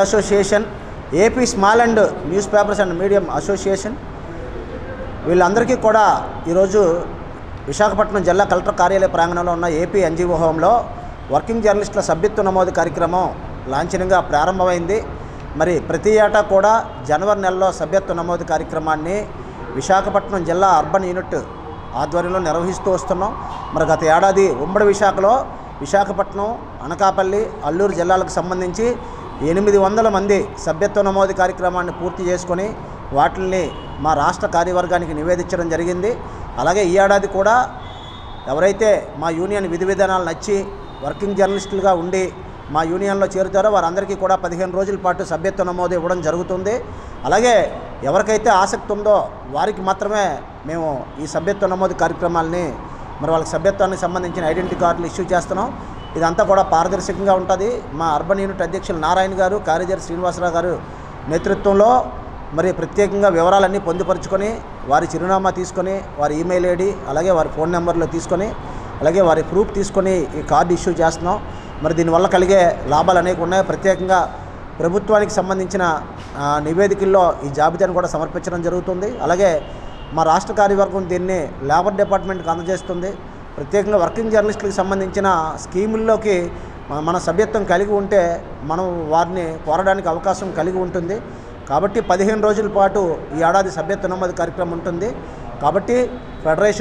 Association, AP small and news papers and medium association వీళ్ళందరికీ కూడా ఈరోజు విశాఖపట్నం జిల్లా కలెక్టర్ కార్యాలయ ప్రాంగణంలో ఉన్న ఏపీ ఎన్జీఓ హోంలో వర్కింగ్ జర్నలిస్టుల సభ్యత్వ నమోదు కార్యక్రమం లాంఛనంగా ప్రారంభమైంది. మరి ప్రతి ఏటా కూడా జనవరి నెలలో సభ్యత్వ నమోదు కార్యక్రమాన్ని విశాఖపట్నం జిల్లా అర్బన్ యూనిట్ ఆధ్వర్యంలో నిర్వహిస్తూ వస్తున్నాం. మరి గత ఏడాది ఉమ్మడి విశాఖలో విశాఖపట్నం, అనకాపల్లి, అల్లూరు జిల్లాలకు సంబంధించి 800 మంది సభ్యత్వ నమోదు కార్యక్రమాన్ని పూర్తి చేసుకొని వాటిని మా రాష్ట్ర కార్యవర్గానికి నివేదించడం జరిగింది. అలాగే ఈ ఏడాది కూడా ఎవరైతే మా యూనియన్ విధి విధానాలు నచ్చి వర్కింగ్ జర్నలిస్టులుగా ఉండి మా యూనియన్లో చేరుతారో వారందరికీ కూడా 15 రోజుల పాటు సభ్యత్వ నమోదు ఇవ్వడం జరుగుతుంది. అలాగే ఎవరికైతే ఆసక్తి ఉందో వారికి మాత్రమే మేము ఈ సభ్యత్వ నమోదు కార్యక్రమాలని మరి వాళ్ళకి సభ్యత్వానికి సంబంధించిన ఐడెంటిటీ కార్డులు ఇష్యూ చేస్తున్నాం. ఇదంతా కూడా పారదర్శకంగా ఉంటుంది. మా అర్బన్ యూనిట్ అధ్యక్షులు నారాయణ గారు, కార్యదర్శి శ్రీనివాసరావు గారు నేతృత్వంలో మరి ప్రత్యేకంగా వివరాలన్నీ పొందుపరుచుకొని వారి చిరునామా తీసుకొని వారి ఈమెయిల్ ఐడి అలాగే వారి ఫోన్ నెంబర్లు తీసుకొని అలాగే వారి ప్రూఫ్ తీసుకొని ఈ కార్డు ఇష్యూ చేస్తున్నాం. మరి దీనివల్ల కలిగే లాభాలు అనేక ఉన్నాయి. ప్రత్యేకంగా ప్రభుత్వానికి సంబంధించిన నివేదికల్లో ఈ జాబితాను కూడా సమర్పించడం జరుగుతుంది. అలాగే మా రాష్ట్ర కార్యవర్గం దీన్ని లేబర్ డిపార్ట్మెంట్కి అందజేస్తుంది. ప్రత్యేకంగా వర్కింగ్ జర్నలిస్టులకు సంబంధించిన స్కీముల్లోకి మన సభ్యత్వం కలిగి ఉంటే మనం వారిని కోరడానికి అవకాశం కలిగి ఉంటుంది. కాబట్టి 15 రోజుల పాటు ఈ ఏడాది సభ్యత్వ నమోదు కార్యక్రమం ఉంటుంది. కాబట్టి ఫెడరేషన్